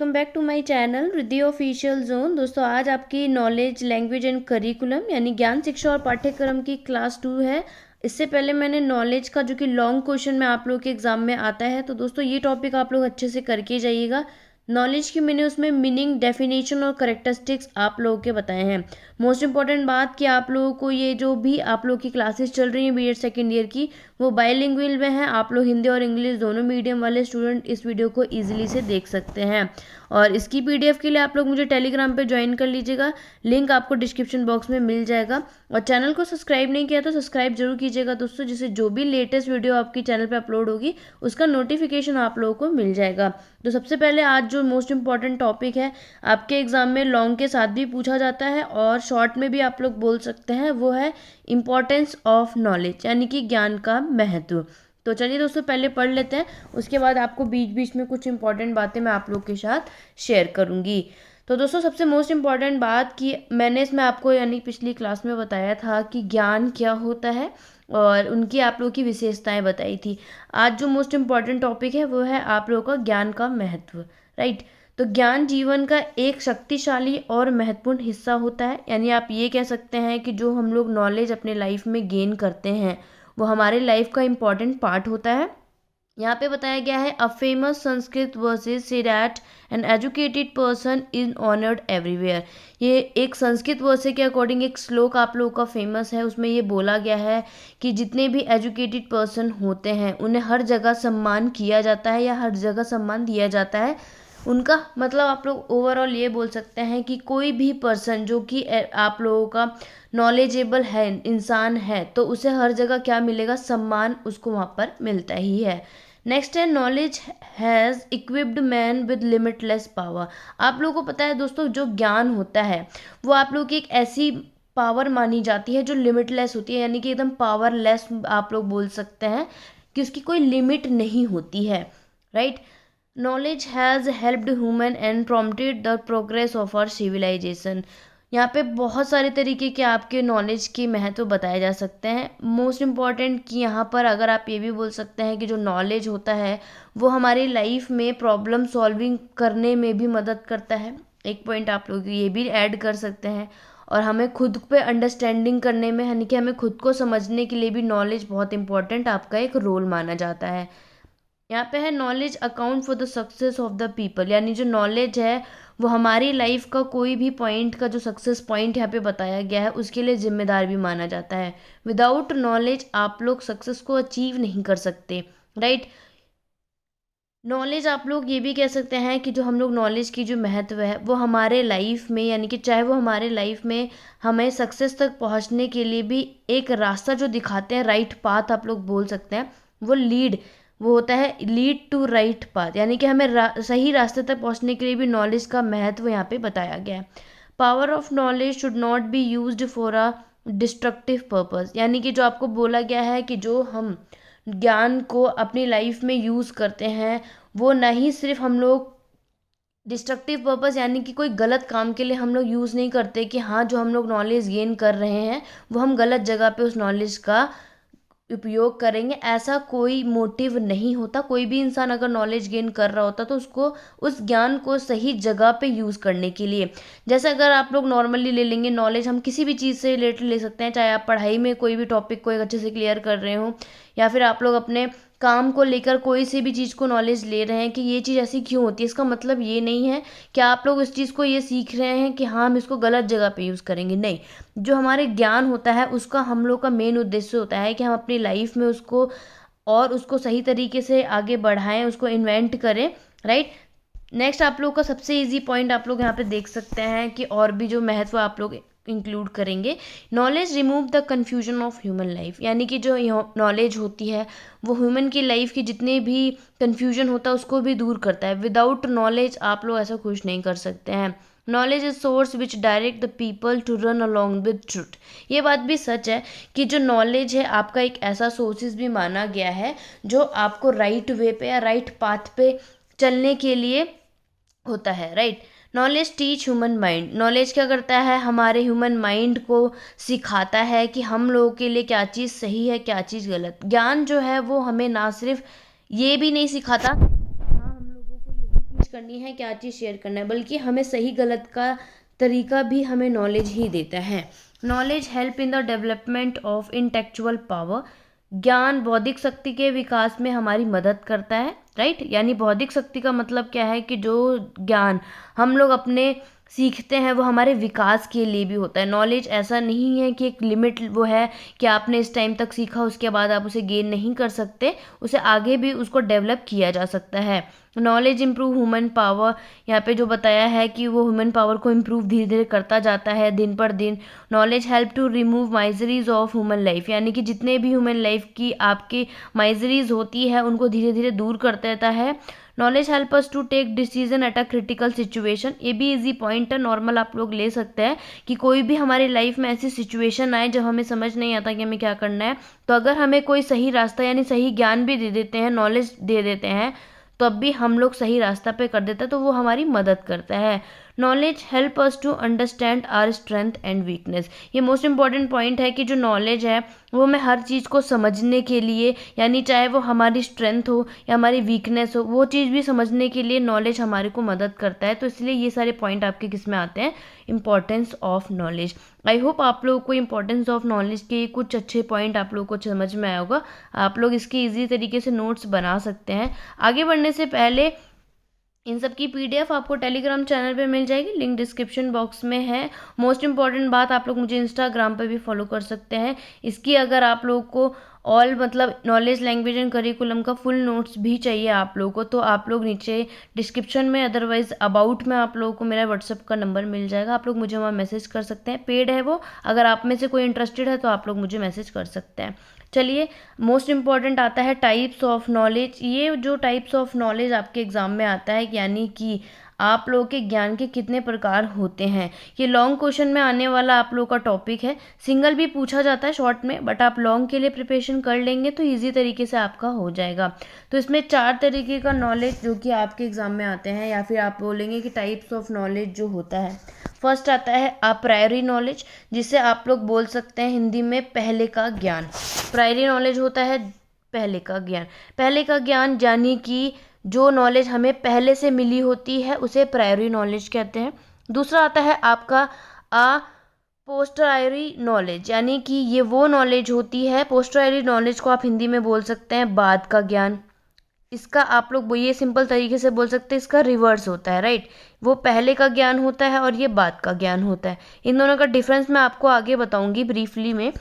Welcome back to my channel Riddhi official zone. दोस्तों आज आपकी नॉलेज लैंग्वेज एंड करिकुलम यानी ज्ञान शिक्षा और पाठ्यक्रम की क्लास 2 है। इससे पहले मैंने नॉलेज का जो कि लॉन्ग क्वेश्चन में आप लोग के एग्जाम में आता है, तो दोस्तों ये टॉपिक आप लोग अच्छे से करके जाइएगा। नॉलेज की मैंने उसमें मीनिंग, डेफिनेशन और करेक्टरिस्टिक्स आप लोगों के बताए हैं। मोस्ट इंपॉर्टेंट बात कि आप लोगों को ये जो भी आप लोग की क्लासेस चल रही हैं बीएड सेकेंड ईयर की, वो बायलिंगुअल में है। आप लोग हिंदी और इंग्लिश दोनों मीडियम वाले स्टूडेंट इस वीडियो को ईजिली से देख सकते हैं। और इसकी पीडीएफ के लिए आप लोग मुझे टेलीग्राम पे ज्वाइन कर लीजिएगा, लिंक आपको डिस्क्रिप्शन बॉक्स में मिल जाएगा। और चैनल को सब्सक्राइब नहीं किया तो सब्सक्राइब जरूर कीजिएगा दोस्तों, जिससे जो भी लेटेस्ट वीडियो आपकी चैनल पे अपलोड होगी उसका नोटिफिकेशन आप लोगों को मिल जाएगा। तो सबसे पहले आज जो मोस्ट इंपॉर्टेंट टॉपिक है, आपके एग्जाम में लॉन्ग के साथ भी पूछा जाता है और शॉर्ट में भी आप लोग बोल सकते हैं, वो है इम्पोर्टेंस ऑफ नॉलेज यानी कि ज्ञान का महत्व। तो चलिए दोस्तों पहले पढ़ लेते हैं, उसके बाद आपको बीच बीच में कुछ इंपॉर्टेंट बातें मैं आप लोग के साथ शेयर करूंगी। तो दोस्तों सबसे मोस्ट इम्पॉर्टेंट बात कि मैंने इसमें आपको यानी पिछली क्लास में बताया था कि ज्ञान क्या होता है और उनकी आप लोगों की विशेषताएं बताई थी। आज जो मोस्ट इम्पॉर्टेंट टॉपिक है वो है आप लोगों का ज्ञान का महत्व, राइट। तो ज्ञान जीवन का एक शक्तिशाली और महत्वपूर्ण हिस्सा होता है, यानी आप ये कह सकते हैं कि जो हम लोग नॉलेज अपने लाइफ में गेन करते हैं वो हमारे लाइफ का इम्पॉर्टेंट पार्ट होता है। यहाँ पे बताया गया है a famous Sanskrit versus say that an educated person is honoured everywhere. ये एक संस्कृत वर्से के अकॉर्डिंग एक श्लोक आप लोगों का फेमस है। उसमें ये बोला गया है कि जितने भी एजुकेटेड पर्सन होते हैं उन्हें हर जगह सम्मान किया जाता है या हर जगह सम्मान दिया जाता है। उनका मतलब आप लोग ओवरऑल ये बोल सकते हैं कि कोई भी पर्सन जो कि आप लोगों का नॉलेजेबल है, इंसान है, तो उसे हर जगह क्या मिलेगा, सम्मान उसको वहाँ पर मिलता ही है। नेक्स्ट है knowledge has equipped man with limitless power. आप लोगों को पता है दोस्तों, जो ज्ञान होता है वो आप लोग की एक ऐसी पावर मानी जाती है जो लिमिटलेस होती है, यानी कि एकदम पावरलेस आप लोग बोल सकते हैं कि उसकी कोई लिमिट नहीं होती है, right. Knowledge has helped human and prompted the progress of our civilization. यहाँ पे बहुत सारे तरीके के आपके नॉलेज के महत्व बताए जा सकते हैं। मोस्ट इम्पॉर्टेंट कि यहाँ पर अगर आप ये भी बोल सकते हैं कि जो नॉलेज होता है वो हमारी लाइफ में प्रॉब्लम सॉल्विंग करने में भी मदद करता है। एक पॉइंट आप लोग ये भी ऐड कर सकते हैं। और हमें खुद पे अंडरस्टैंडिंग करने में, यानी कि हमें खुद को समझने के लिए भी नॉलेज बहुत इंपॉर्टेंट आपका एक रोल माना जाता है। यहाँ पे है knowledge account for the success of the people, यानी जो नॉलेज है वो हमारी लाइफ का कोई भी पॉइंट का जो सक्सेस पॉइंट यहाँ पे बताया गया है उसके लिए जिम्मेदार भी माना जाता है। विदाउट नॉलेज आप लोग सक्सेस को अचीव नहीं कर सकते, राइट। नॉलेज आप लोग ये भी कह सकते हैं कि जो हम लोग नॉलेज की जो महत्व है वो हमारे लाइफ में, यानी कि चाहे वो हमारे लाइफ में हमें सक्सेस तक पहुंचने के लिए भी एक रास्ता जो दिखाते हैं, राइट पाथ आप लोग बोल सकते हैं, वो होता है लीड टू राइट पाथ, यानी कि हमें सही रास्ते तक पहुंचने के लिए भी नॉलेज का महत्व यहाँ पे बताया गया है। Power of knowledge should not be used for a destructive purpose, यानी कि जो आपको बोला गया है कि जो हम ज्ञान को अपनी लाइफ में यूज़ करते हैं वो नहीं सिर्फ हम लोग डिस्ट्रक्टिव पर्पस, यानी कि कोई गलत काम के लिए हम लोग यूज़ नहीं करते कि हाँ जो हम लोग नॉलेज गेन कर रहे हैं वो हम गलत जगह पे उस नॉलेज का उपयोग करेंगे, ऐसा कोई मोटिव नहीं होता। कोई भी इंसान अगर नॉलेज गेन कर रहा होता तो उसको उस ज्ञान को सही जगह पे यूज़ करने के लिए, जैसे अगर आप लोग नॉर्मली ले लेंगे नॉलेज, हम किसी भी चीज़ से रिलेटेड ले सकते हैं, चाहे आप पढ़ाई में कोई भी टॉपिक को एक अच्छे से क्लियर कर रहे हो या फिर आप लोग अपने काम को लेकर कोई सी भी चीज़ को नॉलेज ले रहे हैं कि ये चीज़ ऐसी क्यों होती है, इसका मतलब ये नहीं है कि आप लोग इस चीज़ को ये सीख रहे हैं कि हाँ हम इसको गलत जगह पे यूज़ करेंगे, नहीं। जो हमारे ज्ञान होता है उसका हम लोग का मेन उद्देश्य होता है कि हम अपनी लाइफ में उसको और उसको सही तरीके से आगे बढ़ाएं, उसको इन्वेंट करें, राइट। नेक्स्ट आप लोग का सबसे इजी पॉइंट आप लोग यहाँ पे देख सकते हैं कि और भी जो महत्व आप लोग इंक्लूड करेंगे, knowledge remove the confusion of human life, यानी कि जो नॉलेज होती है वो ह्यूमन की लाइफ की जितने भी कन्फ्यूजन होता है उसको भी दूर करता है। विदाउट नॉलेज आप लोग ऐसा कुछ नहीं कर सकते हैं। Knowledge is source which direct the people to run along with truth. ये बात भी सच है कि जो नॉलेज है आपका एक ऐसा सोर्सेज भी माना गया है जो आपको राइट वे पे या राइट पाथ पे चलने के लिए होता है, right. Knowledge teach human mind, knowledge क्या करता है, हमारे ह्यूमन माइंड को सिखाता है कि हम लोगों के लिए क्या चीज़ सही है क्या चीज़ गलत। ज्ञान जो है वो हमें ना सिर्फ ये भी नहीं सिखाता, हाँ हम लोगों को ये भी चीज़ करनी है, क्या चीज़ शेयर करना है, बल्कि हमें सही गलत का तरीका भी हमें नॉलेज ही देता है। Knowledge help in the development of intellectual power. ज्ञान बौद्धिक शक्ति के विकास में हमारी मदद करता है, राइट। यानी बौद्धिक शक्ति का मतलब क्या है कि जो ज्ञान हम लोग अपने सीखते हैं वो हमारे विकास के लिए भी होता है। नॉलेज ऐसा नहीं है कि एक लिमिट वो है कि आपने इस टाइम तक सीखा उसके बाद आप उसे गेन नहीं कर सकते, उसे आगे भी उसको डेवलप किया जा सकता है। नॉलेज इम्प्रूव ह्यूमन पावर, यहाँ पे जो बताया है कि वो ह्यूमन पावर को इम्प्रूव धीरे धीरे करता जाता है दिन पर दिन। Knowledge help to remove miseries of human life, यानी कि जितने भी ह्यूमन लाइफ की आपकी माइजरीज होती है उनको धीरे धीरे दूर कर देता है। Knowledge help us to take decision at a critical situation, ये भी इजी पॉइंट है, नॉर्मल आप लोग ले सकते हैं कि कोई भी हमारी लाइफ में ऐसी सिचुएशन आए जब हमें समझ नहीं आता कि हमें क्या करना है, तो अगर हमें कोई सही रास्ता यानी सही ज्ञान भी दे देते हैं, नॉलेज दे देते हैं, तो अब भी हम लोग सही रास्ता पे कर देते हैं, तो वो हमारी मदद करता है। Knowledge help us to understand our strength and weakness, ये मोस्ट इंपॉर्टेंट पॉइंट है कि जो नॉलेज है वो हमें हर चीज़ को समझने के लिए, यानी चाहे वो हमारी स्ट्रेंथ हो या हमारी वीकनेस हो, वो चीज़ भी समझने के लिए नॉलेज हमारे को मदद करता है। तो इसलिए ये सारे पॉइंट आपके किस में आते हैं, importance of knowledge. I hope आप लोगों को इंपॉर्टेंस ऑफ नॉलेज के कुछ अच्छे पॉइंट आप लोगों को समझ में आया होगा। आप लोग इसके ईजी तरीके से नोट्स बना सकते हैं। आगे बढ़ने से पहले इन सब की पीडीएफ आपको टेलीग्राम चैनल पे मिल जाएगी, लिंक डिस्क्रिप्शन बॉक्स में है। मोस्ट इंपॉर्टेंट बात, आप लोग मुझे इंस्टाग्राम पे भी फॉलो कर सकते हैं। इसकी अगर आप लोगों को ऑल मतलब नॉलेज लैंग्वेज एंड करिकुलम का फुल नोट्स भी चाहिए आप लोगों को, तो आप लोग नीचे डिस्क्रिप्शन में अदरवाइज अबाउट में आप लोगों को मेरा व्हाट्सअप का नंबर मिल जाएगा, आप लोग मुझे वहाँ मैसेज कर सकते हैं। पेड है वो, अगर आप में से कोई इंटरेस्टेड है तो आप लोग मुझे मैसेज कर सकते हैं। चलिए, मोस्ट इंपॉर्टेंट आता है टाइप्स ऑफ नॉलेज। ये जो टाइप्स ऑफ नॉलेज आपके एग्जाम में आता है, यानी कि आप लोगों के ज्ञान के कितने प्रकार होते हैं, ये लॉन्ग क्वेश्चन में आने वाला आप लोगों का टॉपिक है। सिंगल भी पूछा जाता है शॉर्ट में, बट आप लॉन्ग के लिए प्रिपरेशन कर लेंगे तो इजी तरीके से आपका हो जाएगा। तो इसमें 4 तरीके का नॉलेज जो कि आपके एग्जाम में आते हैं, या फिर आप बोलेंगे कि टाइप्स ऑफ नॉलेज जो होता है। फर्स्ट आता है प्रायरी नॉलेज, जिसे आप लोग बोल सकते हैं हिंदी में पहले का ज्ञान। प्रायरी नॉलेज होता है पहले का ज्ञान। पहले का ज्ञान यानी कि जो नॉलेज हमें पहले से मिली होती है उसे प्रायरी नॉलेज कहते हैं। दूसरा आता है आपका पोस्टरायरी नॉलेज, यानी कि ये वो नॉलेज होती है, पोस्टरायरी नॉलेज को आप हिंदी में बोल सकते हैं बाद का ज्ञान। इसका आप लोग ये सिंपल तरीके से बोल सकते हैं, इसका रिवर्स होता है, राइट। वो पहले का ज्ञान होता है और ये बाद का ज्ञान होता है। इन दोनों का डिफरेंस मैं आपको आगे बताऊंगी ब्रीफली में।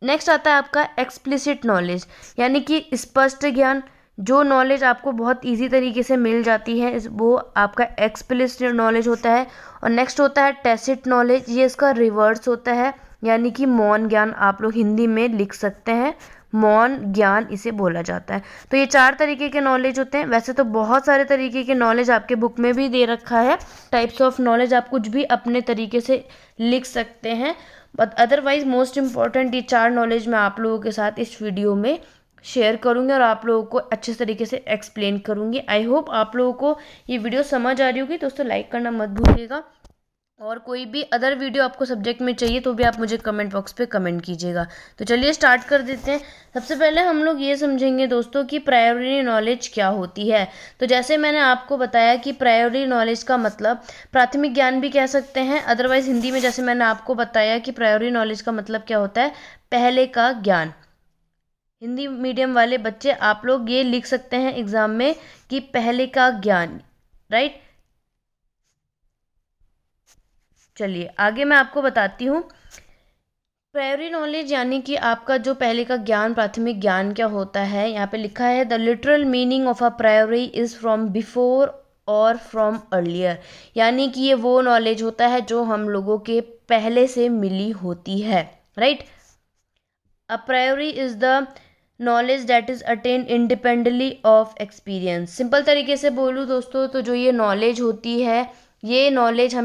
नेक्स्ट आता है आपका एक्सप्लिसिट नॉलेज, यानी कि स्पष्ट ज्ञान। जो नॉलेज आपको बहुत इजी तरीके से मिल जाती है वो आपका एक्सप्लिसिट नॉलेज होता है। और नेक्स्ट होता है टैसिट नॉलेज, ये इसका रिवर्स होता है, यानी कि मौन ज्ञान आप लोग हिंदी में लिख सकते हैं, मौन ज्ञान इसे बोला जाता है। तो ये 4 तरीके के नॉलेज होते हैं। वैसे तो बहुत सारे तरीके के नॉलेज आपके बुक में भी दे रखा है, टाइप्स ऑफ नॉलेज, आप कुछ भी अपने तरीके से लिख सकते हैं, बट अदरवाइज मोस्ट इंपॉर्टेंट ये 4 नॉलेज मैं आप लोगों के साथ इस वीडियो में शेयर करूंगी और आप लोगों को अच्छे तरीके से एक्सप्लेन करूंगी। आई होप आप लोगों को ये वीडियो समझ आ रही होगी। दोस्तों लाइक करना मत भूलिएगा, और कोई भी अदर वीडियो आपको सब्जेक्ट में चाहिए तो भी आप मुझे कमेंट बॉक्स पे कमेंट कीजिएगा। तो चलिए स्टार्ट कर देते हैं। सबसे पहले हम लोग ये समझेंगे दोस्तों कि प्रायरी नॉलेज क्या होती है। तो जैसे मैंने आपको बताया कि प्रायरी नॉलेज का मतलब प्राथमिक ज्ञान भी कह सकते हैं, अदरवाइज हिंदी में जैसे मैंने आपको बताया कि प्रायरी नॉलेज का मतलब क्या होता है, पहले का ज्ञान। हिंदी मीडियम वाले बच्चे आप लोग ये लिख सकते हैं एग्जाम में कि पहले का ज्ञान, राइट। चलिए आगे मैं आपको बताती हूँ। प्रायरी नॉलेज यानी कि आपका जो पहले का ज्ञान, प्राथमिक ज्ञान क्या होता है, यहाँ पे लिखा है the literal meaning of a priori is from before और फ्रॉम अर्लियर, यानी कि ये वो नॉलेज होता है जो हम लोगों के पहले से मिली होती है, right. A priori is the knowledge that is attain independently of experience. Simple तरीके से बोलूँ दोस्तों तो जो ये नॉलेज होती है, ये नॉलेज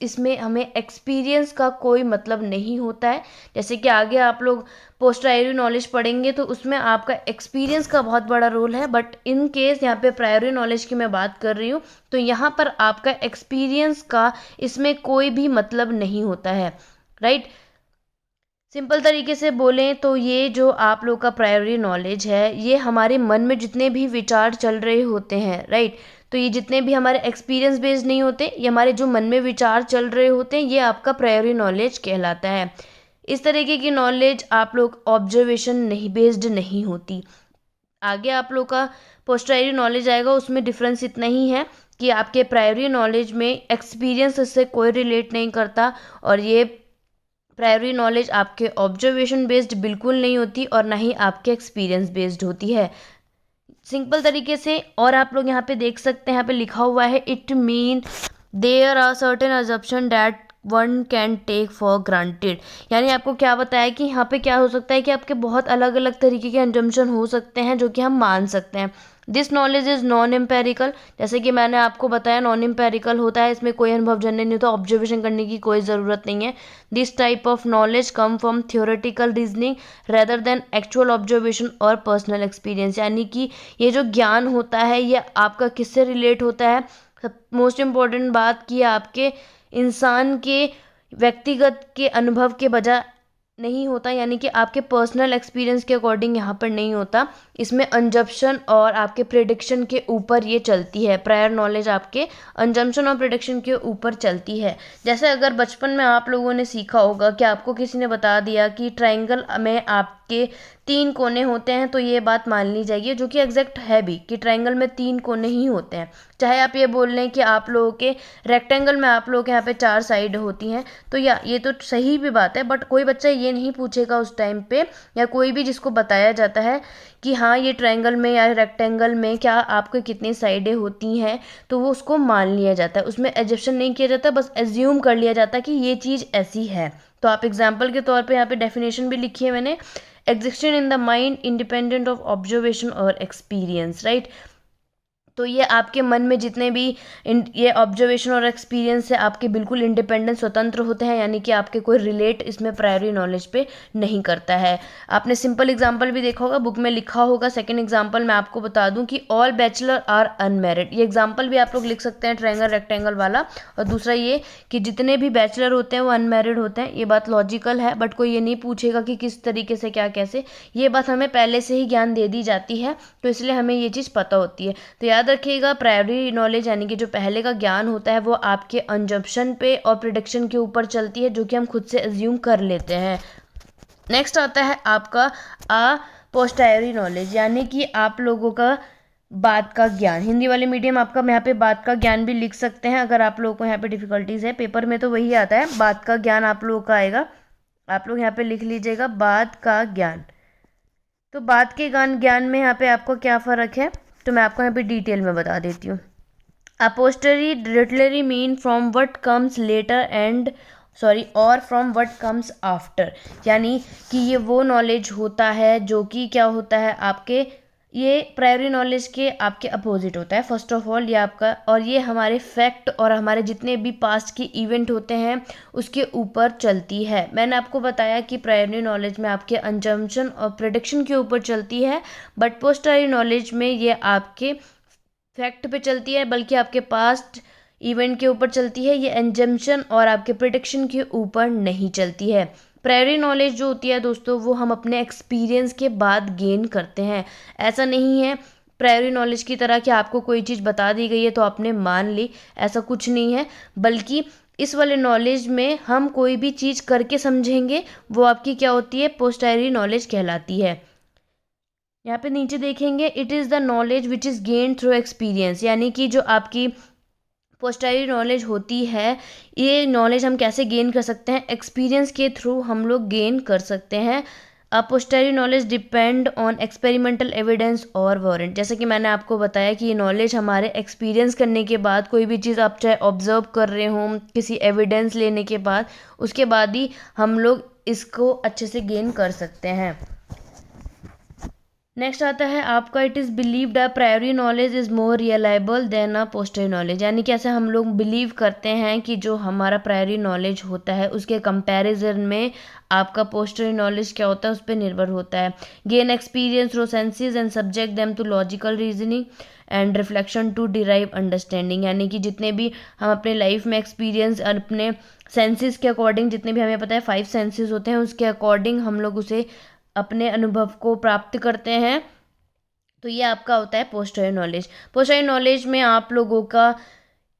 इसमें हमें एक्सपीरियंस का कोई मतलब नहीं होता है। जैसे कि आगे आप लोग पोस्टरायरी नॉलेज पढ़ेंगे तो उसमें आपका एक्सपीरियंस का बहुत बड़ा रोल है, बट इन केस यहाँ पे प्रायरी नॉलेज की मैं बात कर रही हूँ तो यहाँ पर आपका एक्सपीरियंस का इसमें कोई भी मतलब नहीं होता है, राइट। सिंपल तरीके से बोलें तो ये जो आप लोग का प्रायोरी नॉलेज है, ये हमारे मन में जितने भी विचार चल रहे होते हैं, राइट, तो ये जितने भी हमारे एक्सपीरियंस बेस्ड नहीं होते, ये हमारे जो मन में विचार चल रहे होते हैं, ये आपका प्रायोरी नॉलेज कहलाता है। इस तरीके की नॉलेज आप लोग ऑब्जर्वेशन नहीं बेस्ड नहीं होती। आगे आप लोग का पोस्टरायरी नॉलेज आएगा, उसमें डिफरेंस इतना ही है कि आपके प्रायोरी नॉलेज में एक्सपीरियंस से कोई रिलेट नहीं करता, और ये प्रायोरी नॉलेज आपके ऑब्जर्वेशन बेस्ड बिल्कुल नहीं होती और ना ही आपके एक्सपीरियंस बेस्ड होती है। सिंपल तरीके से, और आप लोग यहाँ पे देख सकते हैं, यहाँ पे लिखा हुआ है it mean there are certain assumption that one can take for granted. यानी आपको क्या बताया कि यहाँ पे क्या हो सकता है कि आपके बहुत अलग अलग तरीके के अजम्पशन हो सकते हैं जो कि हम मान सकते हैं। This knowledge is non empirical, जैसे कि मैंने आपको बताया नॉन एम्पेरिकल होता है, इसमें कोई अनुभवजन्य नहीं होता, ऑब्जर्वेशन करने की कोई ज़रूरत नहीं है। This type of knowledge come from theoretical reasoning rather than actual observation और पर्सनल एक्सपीरियंस। यानी कि ये जो ज्ञान होता है ये आपका किससे रिलेट होता है, मोस्ट इम्पॉर्टेंट बात कि आपके इंसान के व्यक्तिगत के अनुभव के बजाय नहीं होता, यानी कि आपके पर्सनल एक्सपीरियंस के अकॉर्डिंग यहाँ पर नहीं होता। इसमें अंजम्पशन और आपके प्रेडिक्शन के ऊपर ये चलती है। प्रायर नॉलेज आपके अंजम्पशन और प्रेडिक्शन के ऊपर चलती है। जैसे अगर बचपन में आप लोगों ने सीखा होगा कि आपको किसी ने बता दिया कि ट्रायंगल में आपके 3 कोने होते हैं, तो ये बात मान ली जाएगी, जो कि एग्जैक्ट है भी, कि ट्रायंगल में 3 कोने ही होते हैं। चाहे आप ये बोल लें कि आप लोगों के रेक्टेंगल में आप लोगों के यहाँ पे 4 साइड होती हैं, तो या ये तो सही भी बात है, बट कोई बच्चा ये नहीं पूछेगा उस टाइम पे, या कोई भी जिसको बताया जाता है कि हाँ ये ट्रायंगल में या रेक्टेंगल में क्या आपके कितनी साइडें होती हैं, तो वो उसको मान लिया जाता है, उसमें एजप्शन नहीं किया जाता, बस एज्यूम कर लिया जाता है कि ये चीज़ ऐसी है। तो आप एग्जाम्पल के तौर पे यहाँ पे डेफिनेशन भी लिखी है मैंने, existent in the mind independent of observation और एक्सपीरियंस, राइट। तो ये आपके मन में जितने भी ये ऑब्जर्वेशन और एक्सपीरियंस है आपके बिल्कुल इंडिपेंडेंट स्वतंत्र होते हैं, यानी कि आपके कोई रिलेट इसमें प्रायोरी नॉलेज पे नहीं करता है। आपने सिंपल एग्जांपल भी देखा होगा, बुक में लिखा होगा। सेकंड एग्जांपल मैं आपको बता दूं कि ऑल बैचलर आर अनमैरिड। ये एग्जांपल भी आप लोग लिख सकते हैं, ट्रायंगल रेक्टेंगल वाला। और दूसरा ये कि जितने भी बैचलर होते हैं वो अनमैरिड होते हैं। ये बात लॉजिकल है, बट कोई ये नहीं पूछेगा कि किस तरीके से क्या कैसे, ये बात हमें पहले से ही ज्ञान दे दी जाती है, तो इसलिए हमें ये चीज़ पता होती है। तो याद रखिएगा, प्रायोरी नॉलेज यानी कि जो पहले का ज्ञान होता है वो आपके अंजम्पशन पे और प्रिडिक्शन के ऊपर चलती है, जो कि हम खुद से एज्यूम कर लेते हैं। नेक्स्ट आता है आपका पोस्टेरियरी नॉलेज, यानी कि आप लोगों का बात का ज्ञान। हिंदी वाले मीडियम आपका यहाँ पे बात का ज्ञान भी लिख सकते हैं, अगर आप लोगों को यहाँ पे डिफिकल्टीज है। पेपर में तो वही आता है, बात का ज्ञान आप लोगों का आएगा। आप लोग यहाँ पे लिख लीजिएगा बात का ज्ञान। तो बात के ज्ञान में यहाँ पे आपको क्या फ़र्क है, तो मैं आपको यहाँ पे डिटेल में बता देती हूँ। A posteriori literally mean from what comes later and और फ्रॉम व्हाट कम्स आफ्टर, यानी कि ये वो नॉलेज होता है जो कि क्या होता है आपके, ये प्रायोरी नॉलेज के आपके अपोजिट होता है। फर्स्ट ऑफ ऑल ये आपका, और ये हमारे फैक्ट और हमारे जितने भी पास्ट के इवेंट होते हैं उसके ऊपर चलती है। मैंने आपको बताया कि प्रायोरी नॉलेज में आपके अंजम्पशन और प्रेडिक्शन के ऊपर चलती है, बट पोस्टरी नॉलेज में ये आपके फैक्ट पे चलती है, बल्कि आपके पास्ट इवेंट के ऊपर चलती है। ये अंजम्पशन और आपके प्रेडिक्शन के ऊपर नहीं चलती है। प्रायोरी नॉलेज जो होती है दोस्तों, वो हम अपने एक्सपीरियंस के बाद गेन करते हैं। ऐसा नहीं है प्रायोरी नॉलेज की तरह कि आपको कोई चीज़ बता दी गई है तो आपने मान ली, ऐसा कुछ नहीं है। बल्कि इस वाले नॉलेज में हम कोई भी चीज़ करके समझेंगे, वो आपकी क्या होती है, पोस्टेरियरी नॉलेज कहलाती है। यहाँ पे नीचे देखेंगे, it is the knowledge which is gain through experience, यानी कि जो आपकी पोस्टेरियरी नॉलेज होती है, ये नॉलेज हम कैसे गेन कर सकते हैं, एक्सपीरियंस के थ्रू हम लोग गेन कर सकते हैं। Posteriori knowledge depend on experimental evidence और वारंट। जैसे कि मैंने आपको बताया कि ये नॉलेज हमारे एक्सपीरियंस करने के बाद, कोई भी चीज़ आप चाहे ऑब्जर्व कर रहे हो किसी एविडेंस लेने के बाद, उसके बाद ही हम लोग इसको अच्छे से गेन कर सकते हैं। नेक्स्ट आता है आपका, it is believed a priori knowledge is more reliable than a posteriori knowledge, यानी कि ऐसे हम लोग बिलीव करते हैं कि जो हमारा प्रायोरी नॉलेज होता है उसके कंपैरिजन में आपका पोस्टरी नॉलेज क्या होता है उस पर निर्भर होता है। Gain experience through senses and subject them to logical reasoning and reflection to derive understanding, यानी कि जितने भी हम अपने लाइफ में एक्सपीरियंस अपने सेंसेस के अकॉर्डिंग, जितने भी हमें पता है 5 सेंसेस होते हैं उसके अकॉर्डिंग हम लोग उसे अपने अनुभव को प्राप्त करते हैं। तो ये आपका होता है पोस्टरी नॉलेज। पोस्टरी नॉलेज में आप लोगों का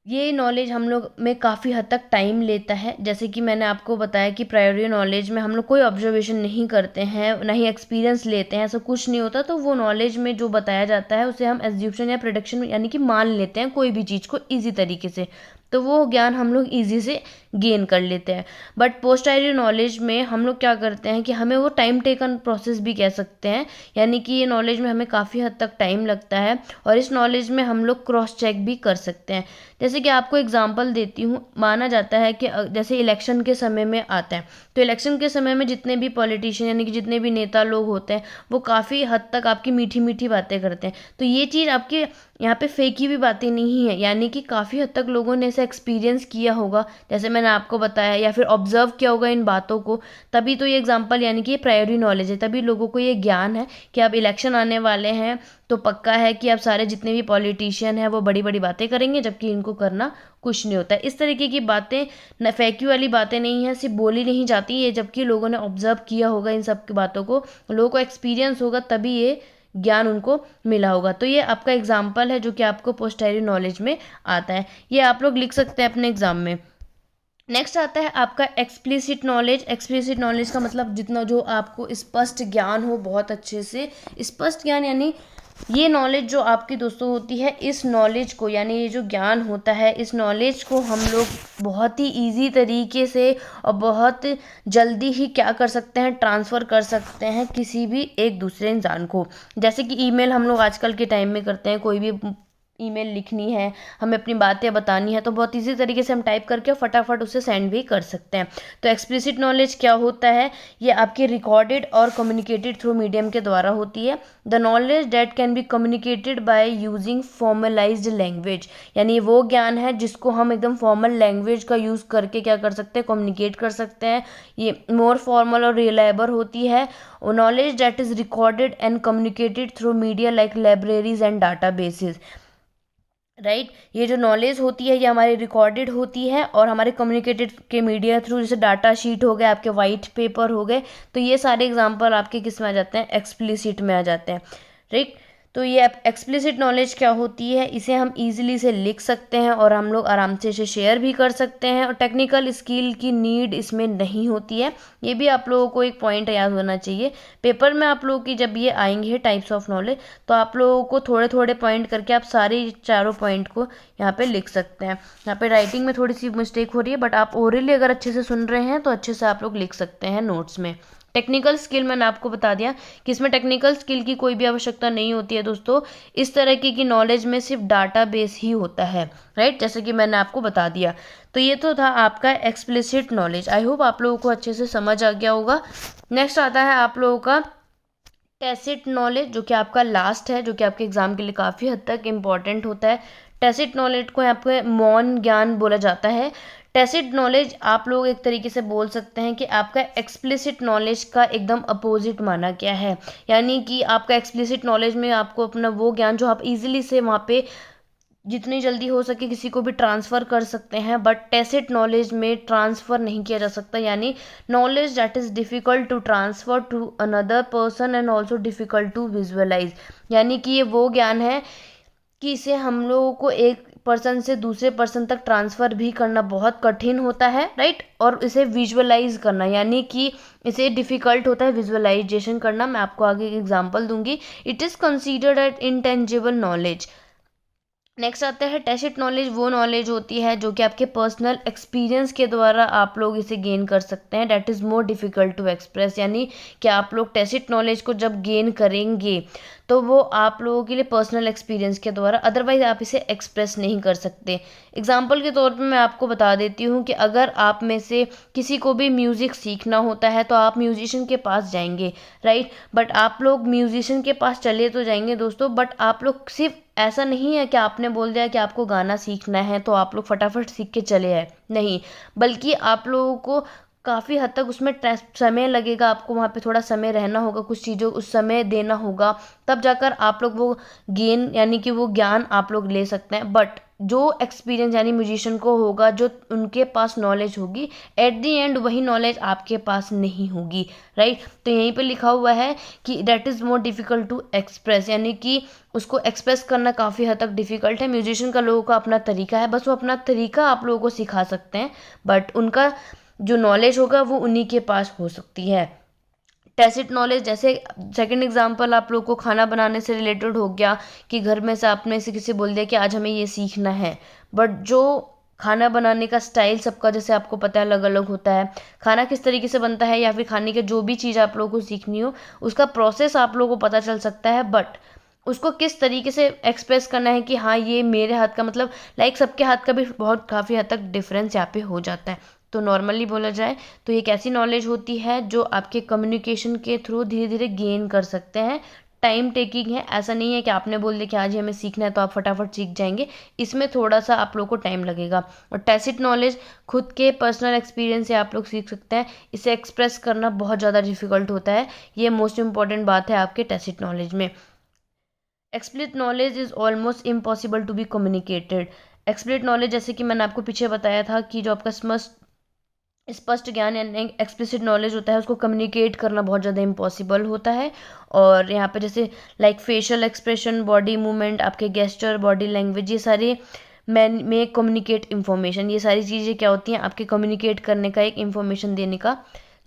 ये नॉलेज हम लोग में काफ़ी हद तक टाइम लेता है। जैसे कि मैंने आपको बताया कि प्रायोरी नॉलेज में हम लोग कोई ऑब्जर्वेशन नहीं करते हैं, ना ही एक्सपीरियंस लेते हैं, ऐसा कुछ नहीं होता। तो वो नॉलेज में जो बताया जाता है उसे हम एज्यूप्शन या प्रेडिक्शन यानी कि मान लेते हैं कोई भी चीज़ को ईजी तरीके से, तो वो ज्ञान हम लोग ईजी से गेन कर लेते हैं। बट पोस्टरी नॉलेज में हम लोग क्या करते हैं कि हमें वो टाइम टेकन प्रोसेस भी कह सकते हैं, यानी कि ये नॉलेज में हमें काफ़ी हद तक टाइम लगता है और इस नॉलेज में हम लोग क्रॉस चेक भी कर सकते हैं। जैसे कि आपको एग्जांपल देती हूँ, माना जाता है कि जैसे इलेक्शन के समय में आता है, तो इलेक्शन के समय में जितने भी पॉलिटिशियन यानी कि जितने भी नेता लोग होते हैं वो काफ़ी हद तक आपकी मीठी मीठी बातें करते हैं। तो ये चीज़ आपके यहाँ पे फेंकी भी बातें नहीं है, यानी कि काफ़ी हद तक लोगों ने ऐसा एक्सपीरियंस किया होगा, जैसे मैंने आपको बताया, या फिर ऑब्जर्व किया होगा इन बातों को, तभी तो ये एग्जांपल यानी कि ये प्रायोरी नॉलेज है, तभी लोगों को ये ज्ञान है कि अब इलेक्शन आने वाले हैं तो पक्का है कि अब सारे जितने भी पॉलिटिशियन हैं वो बड़ी बड़ी बातें करेंगे, जबकि इनको करना कुछ नहीं होता है। इस तरीके की बातें न फेंकी वाली बातें नहीं है, सिर्फ बोली नहीं जाती ये, जबकि लोगों ने ऑब्जर्व किया होगा इन सब की बातों को, लोगों को एक्सपीरियंस होगा, तभी ये ज्ञान उनको मिला होगा। तो ये आपका एग्जाम्पल है जो कि आपको पोस्टरी नॉलेज में आता है, ये आप लोग लिख सकते हैं अपने एग्जाम में। नेक्स्ट आता है आपका एक्सप्लिसिट नॉलेज। एक्सप्लिसिट नॉलेज का मतलब जितना जो आपको स्पष्ट ज्ञान हो, बहुत अच्छे से स्पष्ट ज्ञान, यानी ये नॉलेज जो आपकी दोस्तों होती है, इस नॉलेज को यानी ये जो ज्ञान होता है इस नॉलेज को हम लोग बहुत ही इजी तरीके से और बहुत जल्दी ही क्या कर सकते हैं, ट्रांसफ़र कर सकते हैं किसी भी एक दूसरे इंसान को। जैसे कि ईमेल हम लोग आजकल के टाइम में करते हैं, कोई भी ईमेल लिखनी है, हमें अपनी बातें बतानी है, तो बहुत इजी तरीके से हम टाइप करके फटाफट उसे सेंड भी कर सकते हैं। तो एक्सप्लिसिट नॉलेज क्या होता है, ये आपकी रिकॉर्डेड और कम्युनिकेटेड थ्रू मीडियम के द्वारा होती है। The knowledge date can be communicated by using formalised language, यानी वो ज्ञान है जिसको हम एकदम फॉर्मल लैंग्वेज का यूज़ करके क्या कर सकते हैं, कम्युनिकेट कर सकते हैं। ये मोर फॉर्मल और रिलायबल होती है। Knowledge that is recorded and communicated through media like libraries and data basis, right. ये जो नॉलेज होती है ये हमारी रिकॉर्डेड होती है और हमारे कम्युनिकेटेड के मीडिया थ्रू, जैसे डाटा शीट हो गए, आपके वाइट पेपर हो गए, तो ये सारे एग्जांपल आपके किस में आ जाते हैं, एक्सप्लिसिट में आ जाते हैं, राइट। तो ये एक्सप्लिसिट नॉलेज क्या होती है, इसे हम इजीली से लिख सकते हैं और हम लोग आराम से इसे शेयर भी कर सकते हैं और टेक्निकल स्किल की नीड इसमें नहीं होती है। ये भी आप लोगों को एक पॉइंट याद होना चाहिए। पेपर में आप लोगों की जब ये आएंगे टाइप्स ऑफ नॉलेज, तो आप लोगों को थोड़े थोड़े पॉइंट करके आप सारे चारों पॉइंट को यहाँ पे लिख सकते हैं। यहाँ पे राइटिंग में थोड़ी सी मिस्टेक हो रही है, बट आप ओरली अगर अच्छे से सुन रहे हैं तो अच्छे से आप लोग लिख सकते हैं नोट्स में। टेक्निकल स्किल मैंने आपको बता दिया कि इसमें टेक्निकल स्किल की कोई भी आवश्यकता नहीं होती है दोस्तों। इस तरह की नॉलेज में सिर्फ डाटा बेस ही होता है, राइट, जैसे कि मैंने आपको बता दिया। तो ये तो था आपका एक्सप्लिसिट नॉलेज। आई होप आप लोगों को अच्छे से समझ आ गया होगा। नेक्स्ट आता है आप लोगों का टैसिट नॉलेज, जो कि आपका लास्ट है, जो कि आपके एग्जाम के लिए काफ़ी हद तक इम्पॉर्टेंट होता है। टैसिट नॉलेज को यहाँ पे मौन ज्ञान बोला जाता है। टैसिट नॉलेज आप लोग एक तरीके से बोल सकते हैं कि आपका एक्सप्लिसिट नॉलेज का एकदम अपोजिट माना गया है, यानी कि आपका एक्सप्लिसिट नॉलेज में आपको अपना वो ज्ञान जो आप इजीली से वहाँ पे जितनी जल्दी हो सके किसी को भी ट्रांसफ़र कर सकते हैं, बट टैसिट नॉलेज में ट्रांसफ़र नहीं किया जा सकता, यानी knowledge that is difficult to transfer to another person and also difficult to visualize, यानी कि ये वो ज्ञान है कि इसे हम लोगों को एक पर्सन से दूसरे पर्सन तक ट्रांसफ़र भी करना बहुत कठिन होता है, राइट, और इसे विजुअलाइज करना यानी कि इसे डिफ़िकल्ट होता है विजुअलाइजेशन करना। मैं आपको आगे एक एग्जांपल दूंगी। It is considered at intangible knowledge. Next आता है टैसिट नॉलेज। वो नॉलेज होती है जो कि आपके पर्सनल एक्सपीरियंस के द्वारा आप लोग इसे गेन कर सकते हैं। That is more difficult to express, यानी कि आप लोग टैसिट नॉलेज को जब गेन करेंगे तो वो आप लोगों के लिए पर्सनल एक्सपीरियंस के द्वारा, अदरवाइज आप इसे एक्सप्रेस नहीं कर सकते। एग्जाम्पल के तौर पे मैं आपको बता देती हूँ कि अगर आप में से किसी को भी म्यूज़िक सीखना होता है तो आप म्यूजिशियन के पास जाएंगे, राइट। बट आप लोग म्यूजिशियन के पास चले तो जाएंगे दोस्तों, बट आप लोग सिर्फ ऐसा नहीं है कि आपने बोल दिया कि आपको गाना सीखना है तो आप लोग फटाफट सीख के चले आए, नहीं। बल्कि आप लोगों को काफ़ी हद तक उसमें समय लगेगा, आपको वहाँ पे थोड़ा समय रहना होगा, कुछ चीज़ों उस समय देना होगा, तब जाकर आप लोग वो गेन यानी कि वो ज्ञान आप लोग ले सकते हैं। बट जो एक्सपीरियंस यानी म्यूजिशियन को होगा, जो उनके पास नॉलेज होगी, एट दी एंड वही नॉलेज आपके पास नहीं होगी, राइट। तो यहीं पे लिखा हुआ है कि that is more difficult to express, यानी कि उसको एक्सप्रेस करना काफ़ी हद तक डिफ़िकल्ट है। म्यूजिशियन का लोगों का अपना तरीका है, बस वो अपना तरीका आप लोगों को सिखा सकते हैं, बट उनका जो नॉलेज होगा वो उन्हीं के पास हो सकती है। टैसिट नॉलेज, जैसे सेकंड एग्जांपल आप लोग को खाना बनाने से रिलेटेड हो गया कि घर में से आपने से किसी बोल दिया कि आज हमें ये सीखना है, बट जो खाना बनाने का स्टाइल सबका जैसे आपको पता है अलग अलग होता है, खाना किस तरीके से बनता है या फिर खाने के जो भी चीज़ आप लोगों को सीखनी हो उसका प्रोसेस आप लोगों को पता चल सकता है, बट उसको किस तरीके से एक्सप्रेस करना है कि हाँ ये मेरे हाथ का, मतलब लाइक सबके हाथ का भी बहुत काफ़ी हद तक डिफरेंस यहाँ पे हो जाता है। तो नॉर्मली बोला जाए तो एक ऐसी नॉलेज होती है जो आपके कम्युनिकेशन के थ्रू धीरे धीरे गेन कर सकते हैं। टाइम टेकिंग है, ऐसा नहीं है कि आपने बोल दिया कि आज ही हमें सीखना है तो आप फटाफट सीख जाएंगे, इसमें थोड़ा सा आप लोग को टाइम लगेगा। और टैसिट नॉलेज खुद के पर्सनल एक्सपीरियंस से आप लोग सीख सकते हैं, इसे एक्सप्रेस करना बहुत ज़्यादा डिफिकल्ट होता है, ये मोस्ट इंपॉर्टेंट बात है आपके टैसिट नॉलेज में। Explicit knowledge is almost impossible to be communicated. Explicit knowledge जैसे कि मैंने आपको पीछे बताया था कि जो आपका स्पष्ट ज्ञान यानी एक्सप्लिसिट नॉलेज होता है उसको कम्युनिकेट करना बहुत ज़्यादा इम्पॉसिबल होता है। और यहाँ पे जैसे like facial expression, body movement, आपके गेस्चर, बॉडी लैंग्वेज, ये सारे मैन में कम्युनिकेट इन्फॉर्मेशन, ये सारी चीज़ें क्या होती हैं आपके कम्युनिकेट करने का एक इन्फॉर्मेशन देने का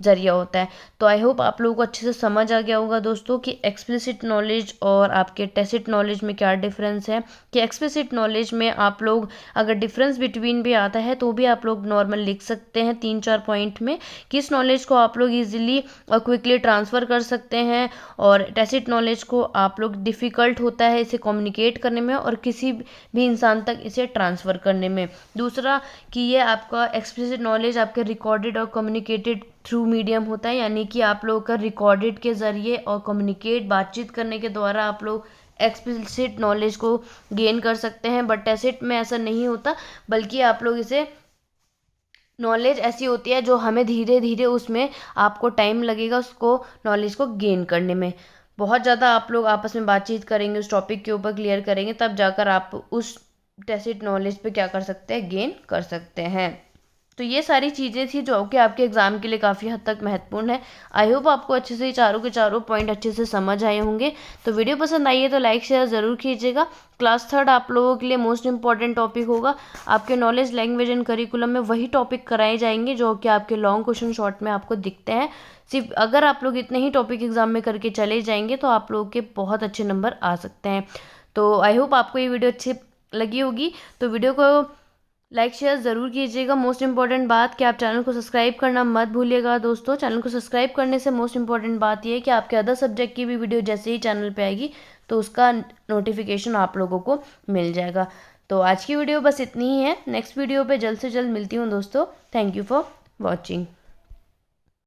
जरिया होता है। तो आई होप आप लोगों को अच्छे से समझ आ गया होगा दोस्तों कि एक्सप्लिसिट नॉलेज और आपके टैसिट नॉलेज में क्या डिफरेंस है। कि एक्सप्लिसिट नॉलेज में आप लोग अगर डिफरेंस बिटवीन भी आता है तो भी आप लोग नॉर्मल लिख सकते हैं 3-4 पॉइंट में, कि इस नॉलेज को आप लोग ईजिली और क्विकली ट्रांसफ़र कर सकते हैं, और टैसिट नॉलेज को आप लोग डिफ़िकल्ट होता है इसे कम्युनिकेट करने में और किसी भी इंसान तक इसे ट्रांसफ़र करने में। दूसरा कि ये आपका एक्सप्लिसिट नॉलेज आपके रिकॉर्डेड और कम्युनिकेटेड थ्रू मीडियम होता है, यानी कि आप लोगों का रिकॉर्डेड के ज़रिए और कम्युनिकेट बातचीत करने के द्वारा आप लोग एक्सप्लिसिट नॉलेज को गेन कर सकते हैं। बट टैसिट में ऐसा नहीं होता, बल्कि आप लोग इसे नॉलेज ऐसी होती है जो हमें धीरे धीरे उसमें आपको टाइम लगेगा उसको नॉलेज को गेन करने में। बहुत ज़्यादा आप लोग आपस में बातचीत करेंगे, उस टॉपिक के ऊपर क्लियर करेंगे, तब जाकर आप उस टैसिट नॉलेज पे क्या कर सकते हैं, गेन कर सकते हैं। तो ये सारी चीज़ें थी जो कि आपके एग्ज़ाम के लिए काफ़ी हद तक महत्वपूर्ण है। आई होप आपको अच्छे से चारों के चारों पॉइंट अच्छे से समझ आए होंगे। तो वीडियो पसंद आई है तो लाइक शेयर ज़रूर कीजिएगा। क्लास थर्ड आप लोगों के लिए मोस्ट इंपॉर्टेंट टॉपिक होगा। आपके नॉलेज लैंग्वेज एंड करिकुलम में वही टॉपिक कराए जाएंगे जो कि आपके लॉन्ग क्वेश्चन शॉर्ट में आपको दिखते हैं। सिर्फ अगर आप लोग इतने ही टॉपिक एग्जाम में करके चले जाएंगे तो आप लोगों के बहुत अच्छे नंबर आ सकते हैं। तो आई होप आपको ये वीडियो अच्छी लगी होगी। तो वीडियो को लाइक शेयर ज़रूर कीजिएगा। मोस्ट इंपॉर्टेंट बात कि आप चैनल को सब्सक्राइब करना मत भूलिएगा दोस्तों। चैनल को सब्सक्राइब करने से मोस्ट इंपॉर्टेंट बात ये है कि आपके अदर सब्जेक्ट की भी वीडियो जैसे ही चैनल पे आएगी तो उसका नोटिफिकेशन आप लोगों को मिल जाएगा। तो आज की वीडियो बस इतनी ही है। नेक्स्ट वीडियो पे जल्द से जल्द मिलती हूँ दोस्तों। Thank you for watching.